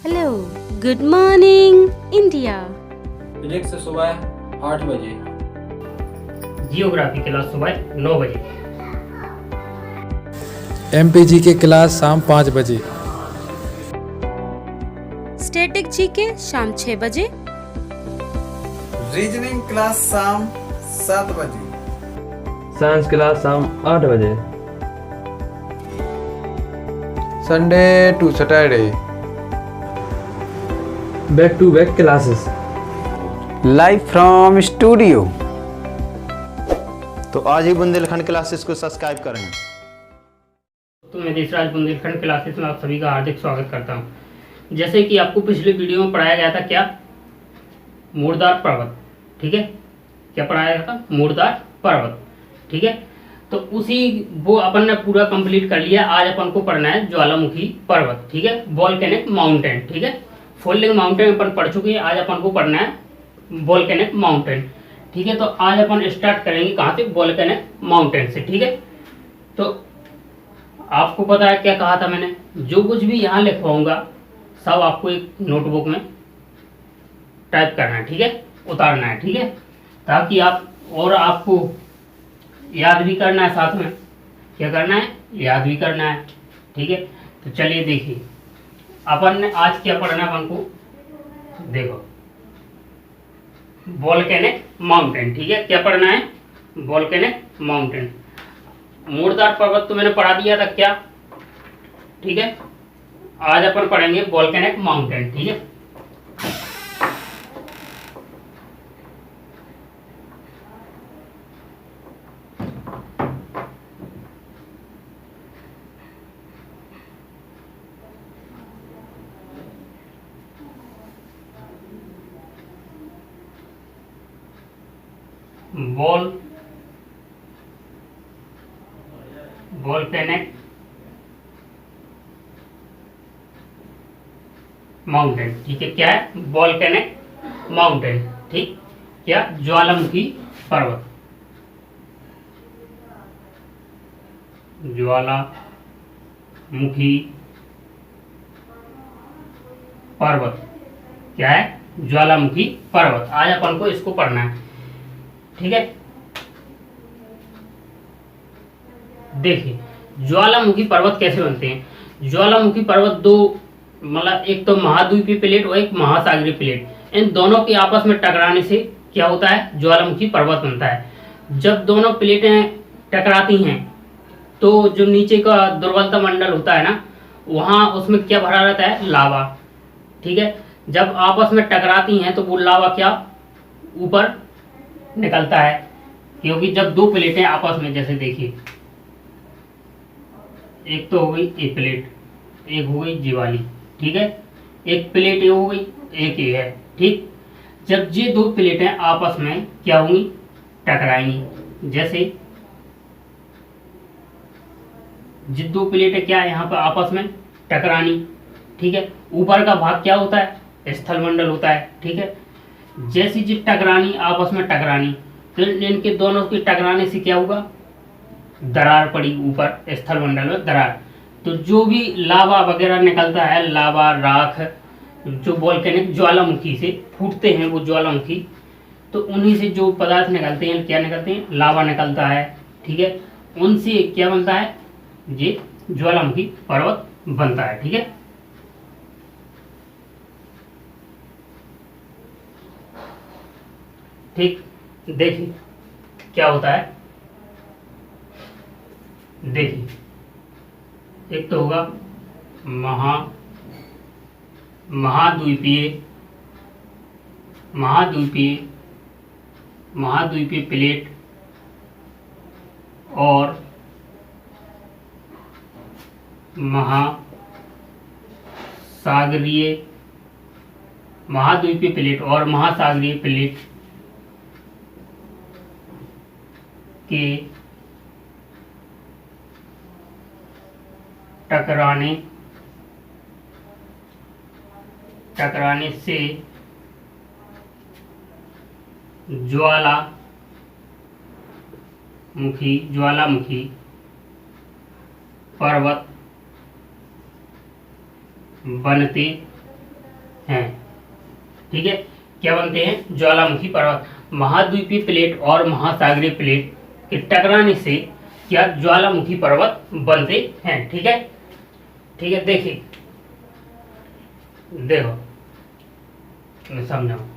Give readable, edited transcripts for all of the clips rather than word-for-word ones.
Hello, good morning India. Physics सुबह 8 बजे। Geography class सुबह 9 बजे। एमपीजी की क्लास शाम 5 बजे। स्टैटिक जीके शाम 6 बजे। रीजनिंग क्लास शाम 7 बजे। साइंस क्लास शाम 8 बजे। Sunday to Saturday back to back classes. Live from studio. तो आज ही बुंदेलखंड क्लासेस को सब्सक्राइब करें। तो मैं देशराज बुंदेलखंड क्लासेस में आप सभी का हार्दिक स्वागत करता हूं। जैसे कि आपको पिछले वीडियो में पढ़ाया गया था क्या, मुर्दार पर्वत। ठीक है, क्या पढ़ाया गया था? मुर्दार पर्वत। ठीक है, तो उसी वो अपन ने पूरा कंप्लीट कर लिया। आज अपन को पढ़ना है ज्वालामुखी पर्वत। ठीक है, वोल्केनिक माउंटेन। ठीक है, फोल्डिंग माउंटेन अपन पढ़ चुके हैं, आज अपन को पढ़ना है वोल्केनिक माउंटेन। ठीक है, तो आज अपन स्टार्ट करेंगे कहाँ से? वोल्केनिक माउंटेन से। ठीक है, तो आपको पता है क्या कहा था मैंने, जो कुछ भी यहाँ लिखवाऊंगा सब आपको एक नोटबुक में टाइप करना है। ठीक है, उतारना है। ठीक है, ताकि आप और आपको याद भी करना है, साथ में क्या करना है? याद भी करना है। ठीक है, तो चलिए देखिए अपन ने आज क्या पढ़ना है। अपन को देखो वोल्केनिक माउंटेन। ठीक है, क्या पढ़ना है? Volcanic mountain. मुर्दार पर्वत तो मैंने पढ़ा दिया था क्या। ठीक है, आज अपन पढ़ेंगे वोल्केनिक माउंटेन। ठीक है, वोल्केनिक माउंटेन। ठीक है, क्या है? Volcanic mountain. ठीक, क्या? ज्वालामुखी पर्वत। ज्वालामुखी पर्वत क्या है? ज्वालामुखी पर्वत। आज अपन को इसको पढ़ना है। ठीक है, देखिए ज्वालामुखी पर्वत कैसे बनते हैं। ज्वालामुखी पर्वत दो, मतलब एक तो महाद्वीपीय प्लेट और एक महासागरीय प्लेट, इन दोनों के आपस में टकराने से क्या होता है? ज्वालामुखी पर्वत बनता है। जब दोनों प्लेटें टकराती हैं तो जो नीचे का दुर्बलता मंडल होता है ना, वहाँ उसमें क्या भरा रहता है? लावा। ठीक है, जब आपस में टकराती हैं तो वो लावा क्या ऊपर निकलता है, क्योंकि जब दो प्लेटें आपस में, जैसे देखिए एक तो हो गई ये प्लेट, एक हो गई ये वाली। ठीक है, एक प्लेट ये हो गई, एक ये है। ठीक, जब ये दो प्लेटें आपस में क्या होंगी? टकराएंगी। जैसे ये दो प्लेटें क्या है यहाँ पर आपस में टकरानी। ठीक है, ऊपर का भाग क्या होता है? स्थलमंडल होता है। ठीक है, जैसी जी टकरानी आपस में टकरानी, तो इनके दोनों की टकराने से क्या होगा? दरार पड़ी ऊपर स्थलमंडल में, दरार। तो जो भी लावा वगैरह निकलता है, लावा राख, जो वोल्केनिक ज्वालामुखी से फूटते हैं वो ज्वालामुखी, तो उन्हीं से जो पदार्थ निकलते हैं, क्या निकलते हैं? लावा निकलता है। ठीक है, उनसे क्या बनता है? ये ज्वालामुखी पर्वत बनता है। ठीक है, ठीक, देखिए क्या होता है। देखिए एक तो होगा महाद्वीपीय महाद्वीपीय महाद्वीपीय प्लेट और महाद्वीपीय प्लेट और महासागरीय प्लेट के टकराने से ज्वालामुखी पर्वत बनते हैं। ठीक है, क्या बनते हैं? ज्वालामुखी पर्वत। महाद्वीपीय प्लेट और महासागरीय प्लेट के टकराने से क्या ज्वालामुखी पर्वत बनते हैं। ठीक है, ठीक है, देखिए, देखो मैं समझाऊं।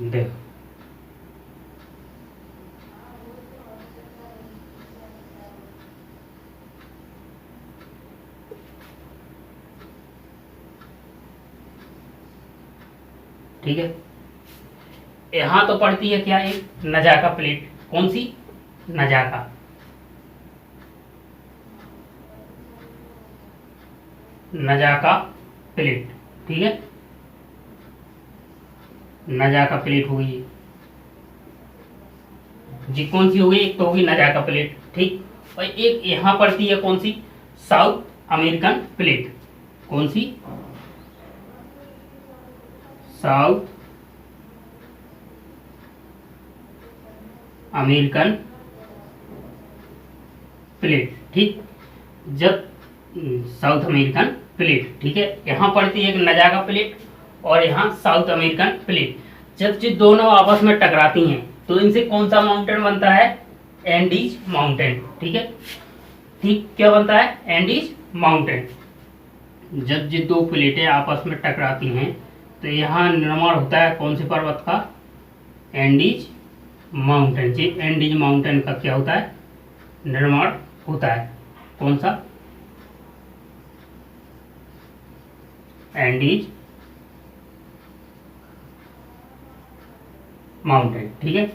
देखो, ठीक है, यहां तो पड़ती है क्या? एक नजाका प्लेट। कौन सी? नजाका। नजाका प्लेट। ठीक है, नजाका प्लेट हो गई जी। कौन सी हो गई? एक तो होगी नजाका प्लेट, ठीक। और एक यहां पड़ती है कौन सी? South American plate. कौन सी? South American plate. ठीक, जब साउथ अमेरिकन प्लेट, ठीक है, यहां पड़ती है एक नजाका प्लेट और यहाँ साउथ अमेरिकन प्लेट। जब ये दोनों आपस में टकराती हैं तो इनसे कौन सा माउंटेन बनता है? Andes mountain. ठीक है, ठीक, क्या बनता है? Andes mountain. जब ये दो प्लेटें आपस में टकराती हैं तो यहाँ निर्माण होता है कौन से पर्वत का? Andes mountain. जी, एंडीज माउंटेन का क्या होता है? निर्माण होता है। कौन सा? Andes mountain. ठीक है,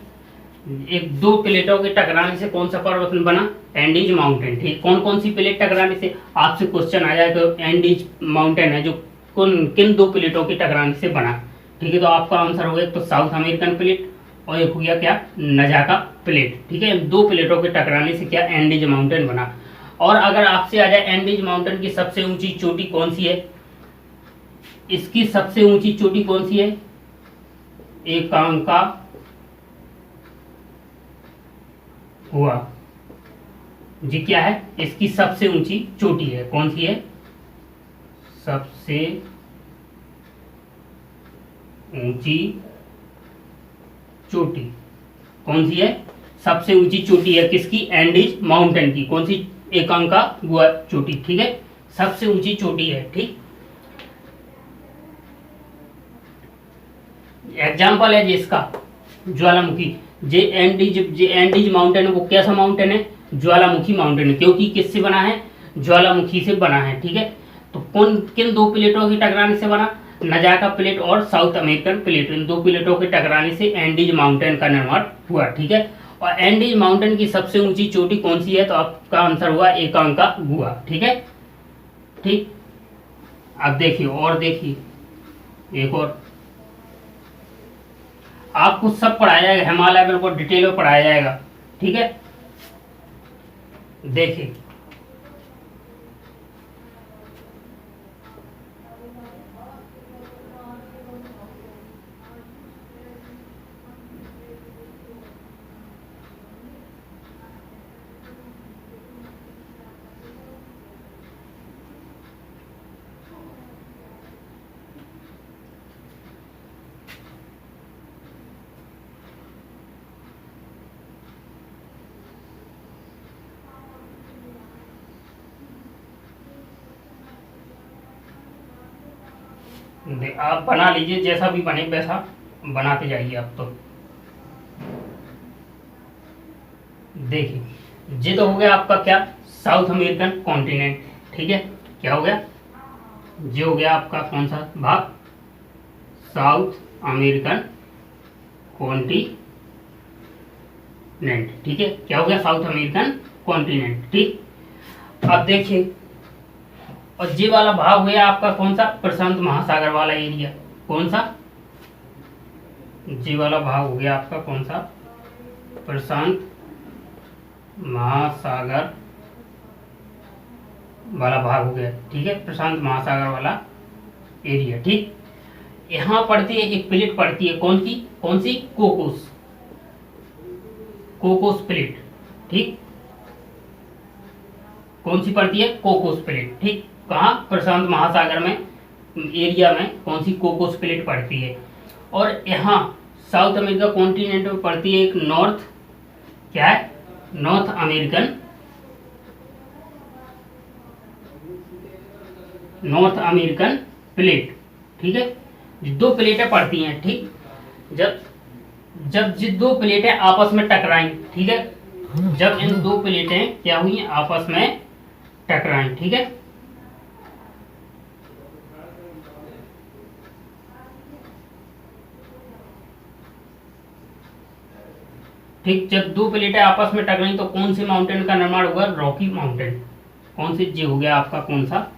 एक दो प्लेटों के टकराने से कौन सा पर्वत बना? Andes mountain. ठीक, कौन कौन सी प्लेट टकराने से? आपसे क्वेश्चन आ जाए तो एंडीज माउंटेन है जो किन दो प्लेटों के टकराने से बना। ठीक है, तो आपका आंसर हो गया तो साउथ अमेरिकन प्लेट और एक हो गया क्या? नजाका प्लेट। ठीक है, दो प्लेटों के टकराने से क्या? एंडीज माउंटेन बना। और अगर आपसे आ जाए एंडीज माउंटेन की सबसे ऊंची चोटी कौन सी है? इसकी सबसे ऊंची चोटी कौन सी है? एकांका हुआ जी। क्या है? इसकी सबसे ऊंची चोटी है। कौन सी है? सबसे ऊंची चोटी कौन सी है? सबसे ऊंची चोटी है किसकी? एंडीज माउंटेन की। कौन सी? एकांका गुआ चोटी। ठीक है, सबसे ऊंची चोटी है। ठीक, एग्जाम्पल है जिसका ज्वालामुखी। जे एंडीज माउंटेन है वो कैसा माउंटेन है? ज्वालामुखी माउंटेन है, क्योंकि किससे बना है? ज्वालामुखी से बना है। ठीक है, तो किन दो प्लेटों के टकराने से बना? नजाका प्लेट और साउथ अमेरिकन प्लेट। इन दो प्लेटों के टकराने से एंडीज माउंटेन का निर्माण हुआ। ठीक है, और एंडीज माउंटेन की सबसे ऊंची चोटी कौन सी है? तो आपका आंसर हुआ एकांका गुहा। ठीक है, ठीक, अब देखिए और देखिए एक और आपको सब पढ़ाया जाएगा, हिमालय बिल्कुल डिटेल में पढ़ाया जाएगा। ठीक है, देखिए आप बना लीजिए, जैसा भी बने वैसा बनाते जाइए आप। तो देखिए ये तो हो गया आपका क्या? South American continent. ठीक है, क्या हो गया? ये हो गया आपका कौन सा भाग? South American continent. ठीक है, क्या हो गया? South American continent. ठीक, अब देखिए, और ये वाला भाग हो गया आपका कौन सा? प्रशांत महासागर वाला एरिया। कौन सा? ये वाला भाग हो गया आपका कौन सा? प्रशांत महासागर वाला भाग हो गया। ठीक है, प्रशांत महासागर वाला एरिया। ठीक, यहाँ पड़ती है एक प्लेट पड़ती है कौन सी? कौन सी? Cocos plate. ठीक, कौन सी पड़ती है? Cocos plate. ठीक, कहाँ? प्रशांत महासागर में एरिया में कौन सी? कोकोस प्लेट पड़ती है। और यहाँ साउथ अमेरिका कॉन्टिनेंट में पड़ती है एक नॉर्थ, क्या है? North American plate. ठीक है, दो प्लेटें पड़ती हैं। ठीक, जब ये दो प्लेटें आपस में टकराई, ठीक है, जब इन दो प्लेटें क्या हुई? आपस में टकराई। ठीक है, ठीक, जब दो प्लेटें आपस में टकराई तो कौन से माउंटेन का निर्माण होगा? Rocky mountain. कौन से? जी हो गया आपका कौन सा?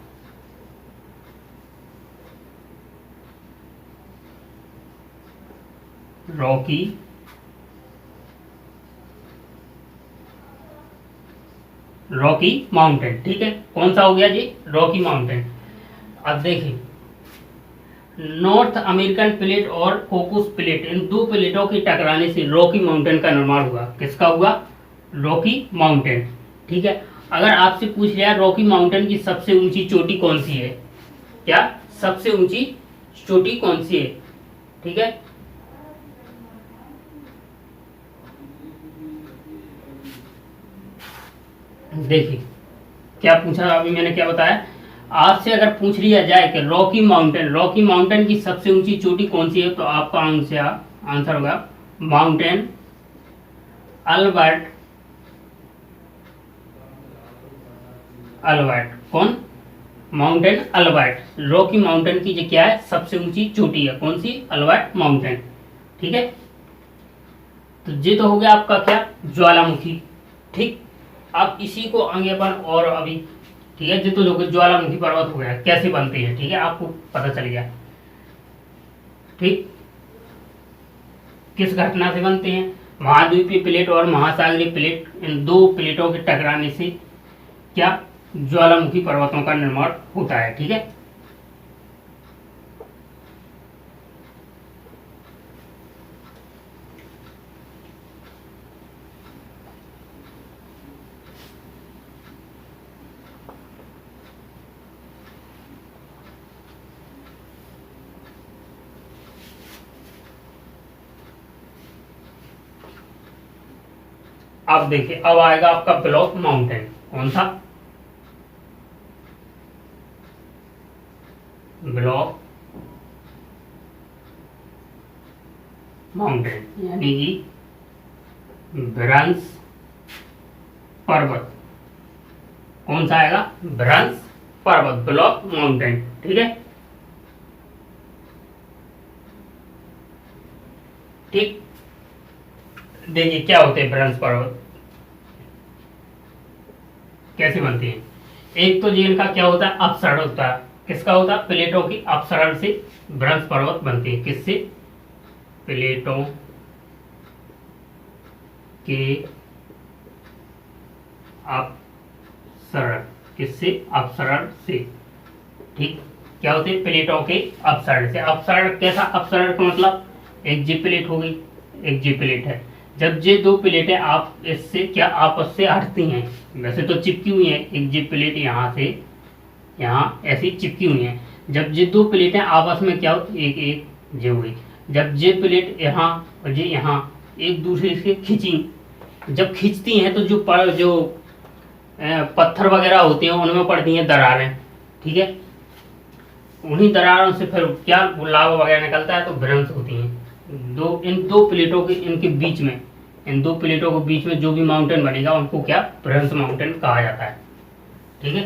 Rocky mountain. ठीक है, कौन सा हो गया जी? Rocky mountain. अब देखिए, नॉर्थ अमेरिकन प्लेट और कोकोस प्लेट, इन दो प्लेटों के टकराने से रॉकी माउंटेन का निर्माण हुआ। किसका हुआ? Rocky mountain. ठीक है, अगर आपसे पूछ लिया रॉकी माउंटेन की सबसे ऊंची चोटी कौन सी है? क्या सबसे ऊंची चोटी कौन सी है? ठीक है, देखिए क्या पूछा, अभी मैंने क्या बताया आपसे। अगर पूछ लिया जाए कि रॉकी माउंटेन की सबसे ऊंची चोटी कौन सी है, तो आपका आंसर होगा माउंटेन अल्बर्ट। कौन? Mountain Albert. रॉकी माउंटेन की जो क्या है? सबसे ऊंची चोटी है। कौन सी? Albert mountain. ठीक है, तो ये तो हो गया आपका क्या? ज्वालामुखी। ठीक, अब इसी को आगे अपन और अभी, ठीक है, ये तो जो ज्वालामुखी पर्वत हो गया, कैसे बनते हैं, ठीक है, आपको पता चल गया। ठीक, किस घटना से बनते हैं? महाद्वीपीय प्लेट और महासागरीय प्लेट, इन दो प्लेटों के टकराने से क्या? ज्वालामुखी पर्वतों का निर्माण होता है। ठीक है, अब देखिए, अब आएगा आपका ब्लॉक माउंटेन। कौन सा? ब्लॉक माउंटेन, यानी कि भ्रंश पर्वत। कौन सा आएगा? भ्रंश पर्वत, ब्लॉक माउंटेन। ठीक है, ठीक, देखिए क्या होते हैं भ्रंश पर्वत, कैसे बनते हैं। एक तो इनका क्या होता है? अपसरण होता है। किसका होता है? प्लेटों की अपसरण से भ्रंश पर्वत बनते हैं। किससे? प्लेटों के अपसरण। किससे? अपसरण से। ठीक, क्या होते हैं? प्लेटों के अपसरण से। अपसरण कैसा? अपसरण का मतलब एक जी प्लेट हो गई, एक जी प्लेट है, जब ये दो प्लेटें आप इससे क्या आपस से हटती हैं, वैसे तो चिपकी हुई हैं, एक जी प्लेट यहाँ से यहाँ ऐसी चिपकी हुई हैं, जब ये दो प्लेटें आपस में क्या हो? एक एक जे हुई, जब ये प्लेट यहाँ और ये यहाँ एक दूसरे से खींची, जब खींचती हैं तो जो पत्थर वगैरह होते हैं उनमें पड़ती हैं दरारें। ठीक है, उन्हीं दरारों से फिर क्या लावा वगैरह निकलता है, तो भ्रंश होती हैं। इन दो प्लेटों के इनके बीच में, इन दो प्लेटों के बीच में जो भी माउंटेन बनेगा उनको क्या? भ्रंश माउंटेन कहा जाता है। ठीक है,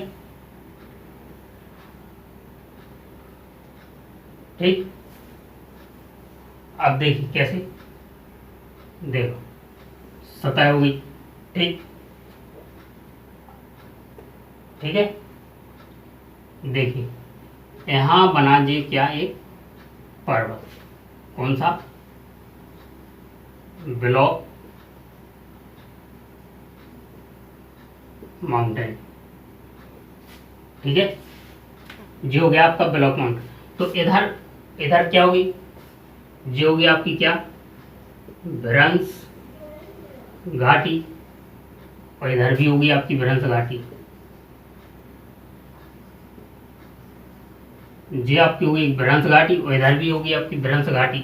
ठीक, अब देखिए कैसे, देखो सतह हो गई। ठीक, ठीक है, देखिए यहाँ बना जी क्या? एक पर्वत। कौन सा? Block mountain. ठीक है, ये हो गया आपका ब्लॉक माउंटेन। तो इधर क्या होगी? ये होगी आपकी क्या? भ्रंश घाटी, और इधर भी होगी आपकी भ्रंश घाटी। ये आपकी होगी एक भ्रंश घाटी और इधर भी होगी आपकी भ्रंश घाटी।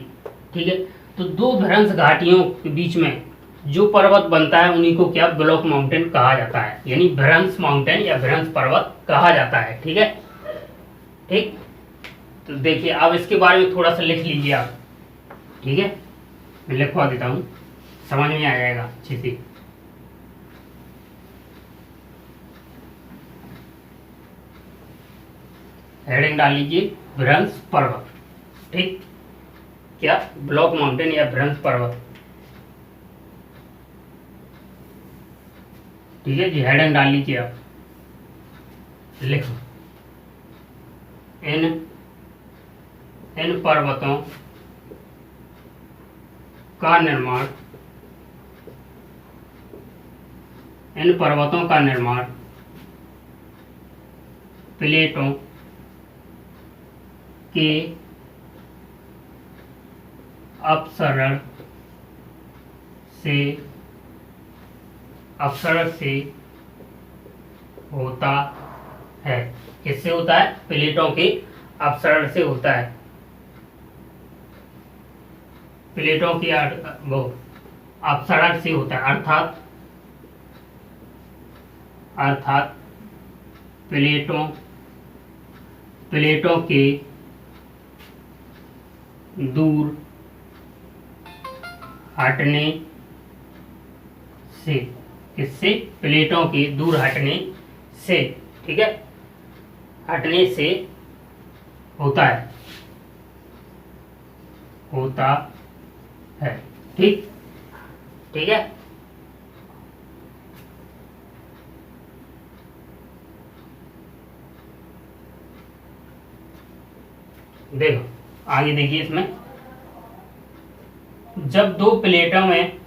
ठीक है, तो दो भ्रंश घाटियों के बीच में जो पर्वत बनता है उन्हीं को क्या ब्लॉक माउंटेन कहा जाता है, यानी भ्रंश माउंटेन या भ्रंश पर्वत कहा जाता है। ठीक है, ठीक। तो देखिए अब इसके बारे में थोड़ा सा लिख लीजिए आप। ठीक है, मैं लिखवा देता हूँ, समझ में आ जाएगा अच्छे से। हेडिंग डाल लीजिए भ्रंश पर्वत। ठीक, क्या ब्लॉक माउंटेन या भ्रंश पर्वत। ठीक है जी, हेडिंग डाल लीजिए आप, लिखो इन पर्वतों का निर्माण, इन पर्वतों का निर्माण प्लेटों के अपसरण से होता है। किससे होता है? प्लेटों के अपसरण से होता है। प्लेटों की वो अपसरण से होता है, अर्थात प्लेटों के दूर हटने से। किससे? प्लेटों के दूर हटने से। ठीक है, हटने से होता है। ठीक, ठीक है। देखो आगे देखिए, इसमें जब दो प्लेटों में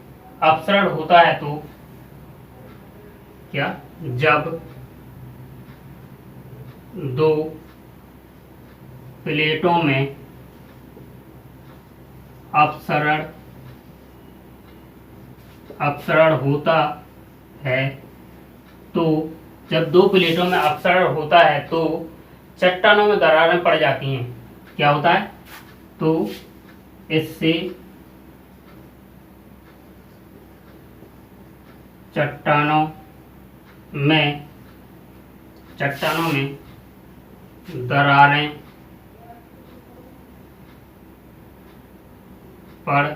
अपसरण होता है तो क्या, जब दो प्लेटों में अपसरण होता है तो, जब दो प्लेटों में अपसरण होता है तो चट्टानों में दरारें पड़ जाती हैं। क्या होता है? तो इससे चट्टानों में दरारें पड़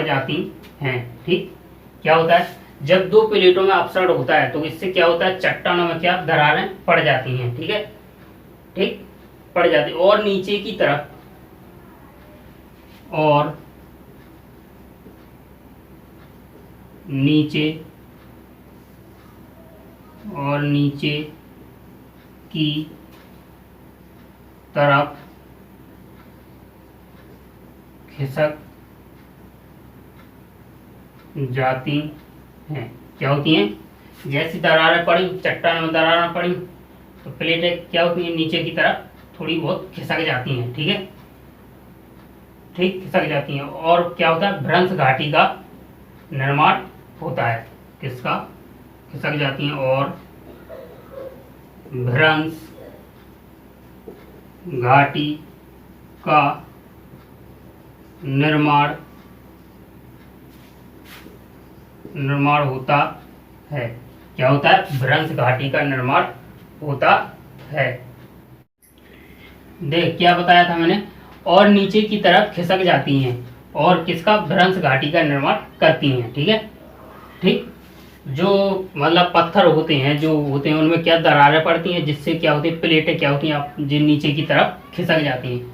जाती हैं। ठीक, क्या होता है? जब दो प्लेटों में अपसरण होता है तो इससे क्या होता है? चट्टानों में क्या दरारें पड़ जाती हैं। ठीक है, ठीक, पड़ जाती, और नीचे की तरफ नीचे की तरफ खिसक जाती हैं। क्या होती हैं? जैसी दरारें पड़ी, चट्टान में दरारें पड़ी तो प्लेटें क्या होती हैं? नीचे की तरफ थोड़ी बहुत खिसक जाती हैं। ठीक है, ठीक, खिसक जाती हैं। और क्या होता है? भ्रंश घाटी का निर्माण होता है। किसका? खिसक जाती हैं और भ्रंश घाटी का निर्माण होता है। क्या होता है? भ्रंश घाटी का निर्माण होता है। देख क्या बताया था मैंने, और नीचे की तरफ खिसक जाती हैं और किसका? भ्रंश घाटी का निर्माण करती हैं। ठीक है, ठीक, जो मतलब पत्थर होते हैं उनमें क्या दरारें पड़ती हैं, जिससे क्या होती है? प्लेटें क्या होती हैं? जो नीचे की तरफ खिसक जाती हैं,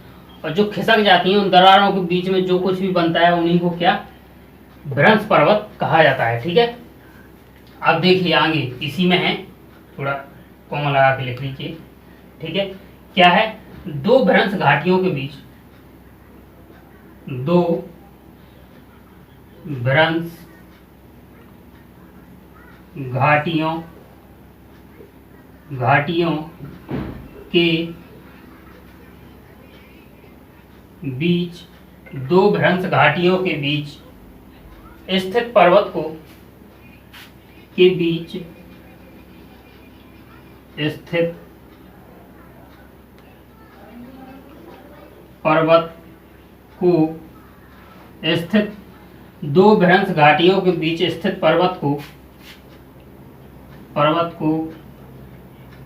और जो खिसक जाती हैं उन दरारों के बीच में जो कुछ भी बनता है उन्हीं को क्या? भ्रंश पर्वत कहा जाता है। ठीक है, अब देखिए आगे इसी में है, थोड़ा कॉमा लगा के लिख लीजिए। ठीक है, क्या है? दो भ्रंश घाटियों के बीच, दो भ्रंश घाटियों के बीच, दो भ्रंश घाटियों के बीच स्थित पर्वत के बीच स्थित पर्वत को स्थित दो भ्रंश घाटियों के बीच स्थित पर्वत को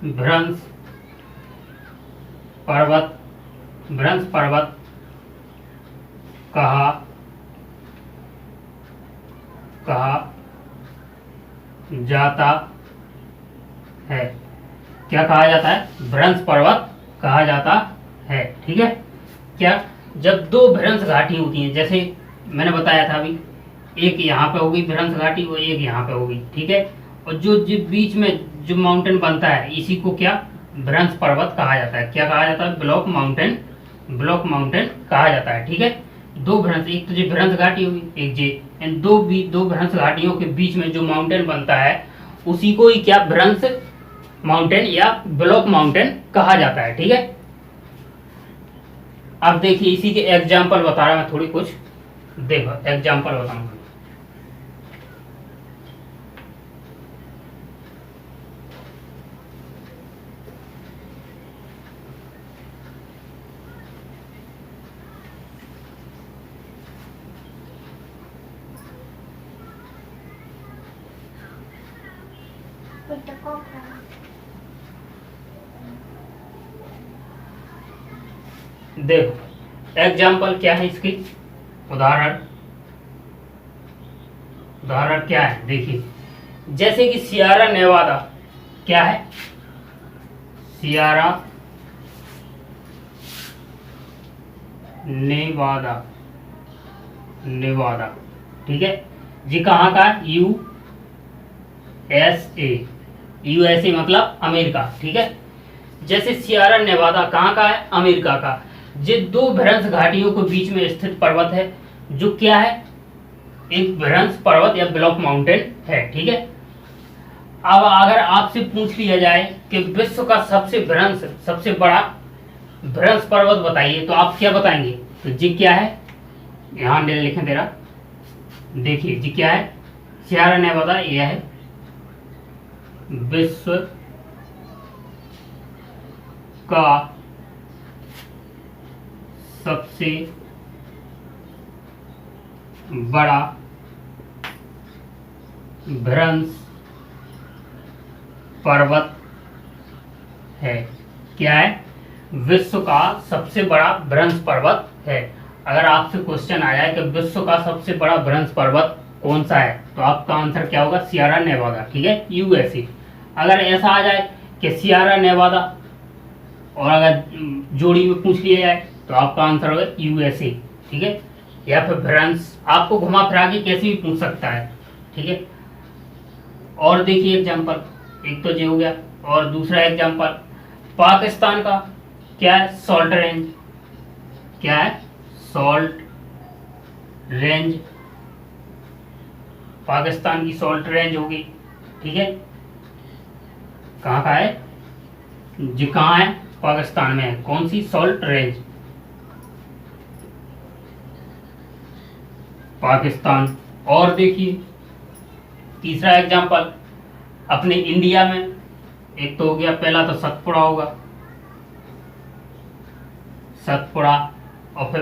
भ्रंश पर्वत कहा जाता है। क्या कहा जाता है? भ्रंश पर्वत कहा जाता है। ठीक है। क्या, जब दो भ्रंश घाटी होती हैं, जैसे मैंने बताया था अभी, एक यहाँ पे होगी भ्रंश घाटी और एक यहाँ पे होगी। ठीक है। और जो बीच में जो माउंटेन बनता है, इसी को क्या भ्रंश पर्वत कहा जाता है। क्या कहा जाता है? ब्लॉक माउंटेन कहा जाता है। ठीक है। दो भ्रंश, एक तो जो भ्रंश घाटी होगी, एक जे, इन दो भ्रंश घाटियों के बीच में जो माउंटेन बनता है उसी को ही क्या भ्रंश माउंटेन या ब्लॉक माउंटेन कहा जाता है। ठीक है। अब देखिए इसी के एग्जाम्पल बता रहा मैं, थोड़ी कुछ देखो एग्जाम्पल बताऊंगा। देखो एग्जाम्पल क्या है इसकी, उदाहरण क्या है देखिए। जैसे कि सियरा नेवादा, क्या है? सियरा नेवादा। ठीक है जी। कहाँ का? यूएसए मतलब अमेरिका। ठीक है। जैसे सियरा नेवादा कहाँ का है? अमेरिका का। ये दो भ्रंश घाटियों के बीच में स्थित पर्वत है, जो क्या है? एक भ्रंश पर्वत या ब्लॉक माउंटेन है। ठीक है। अब अगर आपसे पूछ लिया जाए कि विश्व का सबसे बड़ा भ्रंश पर्वत बताइए, तो आप क्या बताएंगे? तो जी क्या है, यहाँ लिखें तेरा, देखिए जी क्या है? सियरा नेवादा यह है विश्व का सबसे बड़ा भ्रंश पर्वत है। क्या है? विश्व का सबसे बड़ा भ्रंश पर्वत है। अगर आपसे क्वेश्चन आया है कि विश्व का सबसे बड़ा भ्रंश पर्वत कौन सा है, तो आपका आंसर क्या होगा? सियरा नेवादा। ठीक है, यूएसए। अगर ऐसा आ जाए कि सियरा नेवादा और अगर जोड़ी में पूछ लिया जाए, तो आपका आंसर होगा यूएसए। ठीक है। या फिर भ्रंश, आपको घुमा फिरा के कैसे भी पूछ सकता है। ठीक है। और देखिए एग्जाम्पल, एक तो ये हो गया, और दूसरा एग्जाम्पल पाकिस्तान का क्या है? Salt range. क्या है? Salt range. पाकिस्तान की सॉल्ट रेंज होगी। ठीक है। कहाँ का है जी? कहाँ है? पाकिस्तान में है। कौन सी? Salt range, Pakistan. और देखिए तीसरा एग्जाम्पल अपने इंडिया में, एक तो हो गया, पहला तो सतपुड़ा होगा, सतपुड़ा, और फिर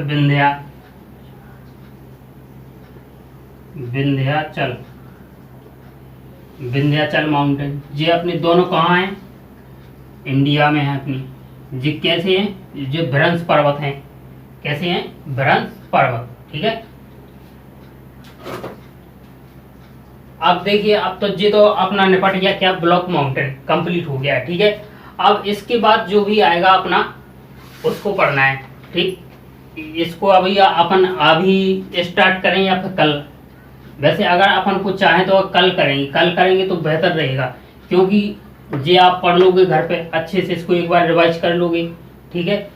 विंध्याचल माउंटेन। ये अपने दोनों कहाँ हैं? इंडिया में है अपनी। ये कैसे हैं? ये भ्रंश पर्वत हैं। कैसे हैं? भ्रंश पर्वत। ठीक है। अब देखिए, अब तो ये तो अपना निपट गया, क्या? ब्लॉक माउंटेन कंप्लीट हो गया। ठीक है। अब इसके बाद जो भी आएगा अपना, उसको पढ़ना है। ठीक, इसको अभी अपन अभी स्टार्ट करें या फिर कल? वैसे अगर अपन को चाहें तो कल करेंगे तो बेहतर रहेगा, क्योंकि ये आप पढ़ लोगे घर पे अच्छे से, इसको एक बार रिवाइज कर लोगे। ठीक है।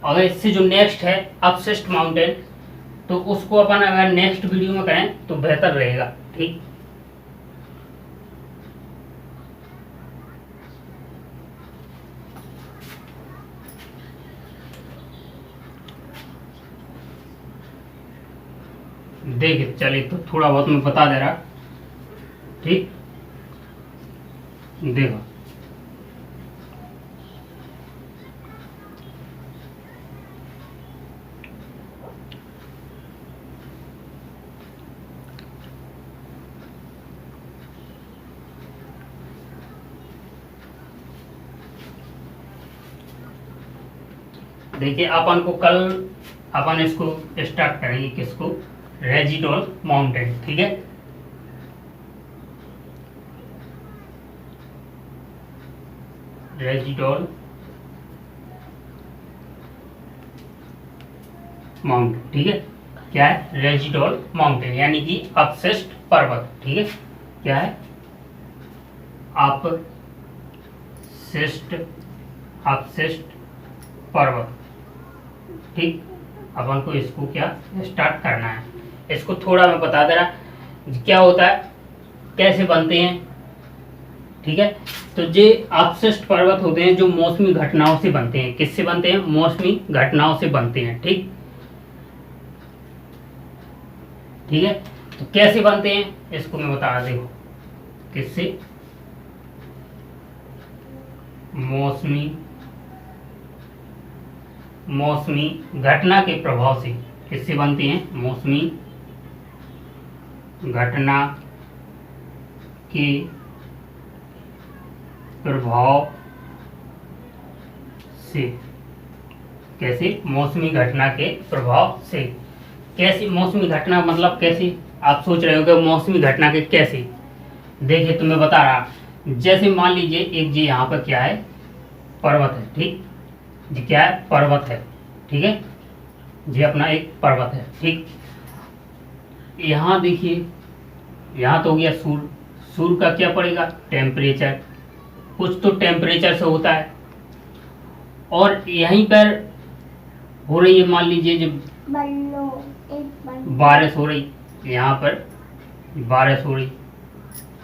अगर इससे जो नेक्स्ट है अपशिष्ट माउंटेन, तो उसको अपन अगर नेक्स्ट वीडियो में करें तो बेहतर रहेगा। ठीक। देखिए चलिए, तो थोड़ा बहुत मैं बता दे रहा। ठीक, देखो देखिए अपन को कल अपन इसको स्टार्ट करेंगे, किसको, रेजिडोल माउंटेन, ठीक है। रेजिडोल माउंटेन, ठीक है। क्या है, रेजिडोल माउंटेन यानी कि अपशिष्ट पर्वत, ठीक है। क्या है, अपशिष्ट पर्वत, ठीक। अपन को इसको क्या स्टार्ट करना है, इसको थोड़ा मैं बता दे रहा क्या होता है, कैसे बनते हैं, ठीक है। तो ये अपशिष्ट पर्वत होते हैं जो मौसमी घटनाओं से बनते हैं। किससे बनते हैं, मौसमी घटनाओं से बनते हैं, ठीक। ठीक है, तो कैसे बनते हैं इसको मैं बता दूं, किससे, मौसमी घटना के प्रभाव से। किससे बनते हैं, मौसमी घटना के प्रभाव से। कैसे, मौसमी घटना के प्रभाव से। कैसी मौसमी घटना, मतलब कैसी, आप सोच रहे हो कि मौसमी घटना के कैसे। देखिए तो मैं बता रहा, जैसे मान लीजिए एक जी यहाँ पर क्या है, पर्वत है, ठीक जी, क्या है, पर्वत है, ठीक है जी, अपना एक पर्वत है, ठीक। यहाँ देखिए, यहाँ तो हो गया सूर्य, सूर्य का क्या पड़ेगा, टेम्परेचर, कुछ तो टेम्परेचर से होता है। और यहीं पर हो रही है, मान लीजिए जब बारिश हो रही, यहाँ पर बारिश हो रही,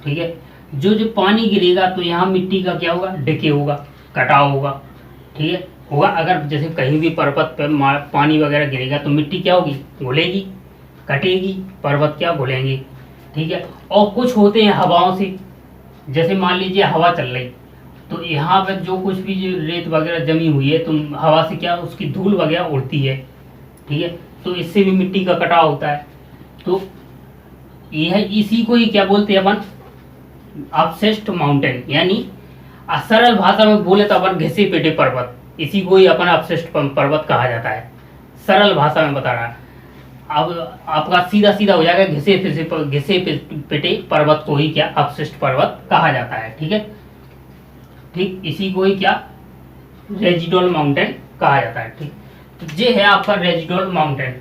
ठीक है। जो पानी गिरेगा तो यहाँ मिट्टी का क्या होगा, डिके होगा, कटाव होगा, ठीक है, होगा। अगर जैसे कहीं भी पर्वत पर पानी वगैरह गिरेगा तो मिट्टी क्या होगी, घुलेगी, कटेगी, पर्वत क्या घुलेंगे, ठीक है। और कुछ होते हैं हवाओं से, जैसे मान लीजिए हवा चल रही तो यहाँ पर जो कुछ भी जो रेत वगैरह जमी हुई है तो हवा से क्या उसकी धूल वगैरह उड़ती है, ठीक है। तो इससे भी मिट्टी का कटाव होता है। तो यह इसी को ही क्या बोलते हैं अपन, अपशिष्ट माउंटेन, यानी सरल भाषा में बोले तो अपन घिसे पिटे पर्वत, इसी को ही अपन अपशिष्ट पर्वत कहा जाता है। सरल भाषा में बता रहा है, अब आपका सीधा सीधा हो जाएगा, घिसे पिटे पर्वत को ही क्या अपशिष्ट पर्वत कहा जाता है, ठीक है, ठीक। इसी को ही क्या रेजिडोल माउंटेन कहा जाता है, ठीक। तो ये है आपका रेजिडोल माउंटेन।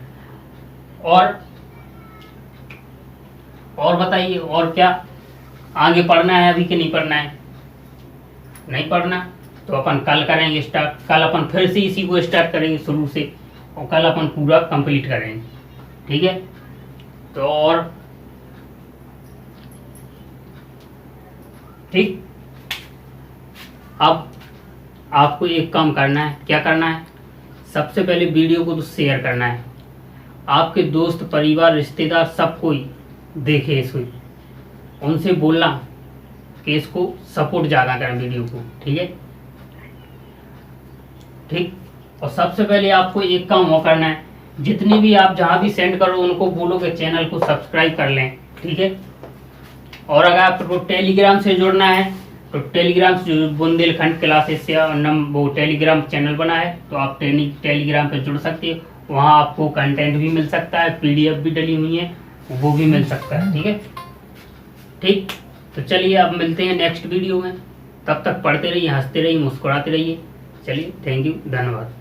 और बताइए, और क्या आगे पढ़ना है अभी कि नहीं पढ़ना है, नहीं पढ़ना तो अपन कल करेंगे स्टार्ट, कल अपन फिर से इसी को स्टार्ट करेंगे शुरू से, और कल अपन पूरा कंप्लीट करेंगे, ठीक है। तो और ठीक, अब आपको एक काम करना है, क्या करना है, सबसे पहले वीडियो को तो शेयर करना है, आपके दोस्त परिवार रिश्तेदार सब कोई देखे इसको, उनसे बोलना कि इसको सपोर्ट ज़्यादा करें वीडियो को, ठीक है, ठीक। और सबसे पहले आपको एक काम और करना है, जितने भी आप जहाँ भी सेंड करो उनको बोलो कि चैनल को सब्सक्राइब कर लें, ठीक है। और अगर आपको टेलीग्राम से जुड़ना है तो टेलीग्राम से बुंदेलखंड क्लासेस या वो टेलीग्राम चैनल बना है, तो आप टेलीग्राम पे जुड़ सकते हो, वहाँ आपको कंटेंट भी मिल सकता है, PDF भी डली हुई है, वो भी मिल सकता है, ठीक है, ठीक। तो चलिए अब मिलते हैं नेक्स्ट वीडियो में, तब तक पढ़ते रहिए, हंसते रहिए, मुस्कुराते रहिए। चलिए, थैंक यू, धन्यवाद।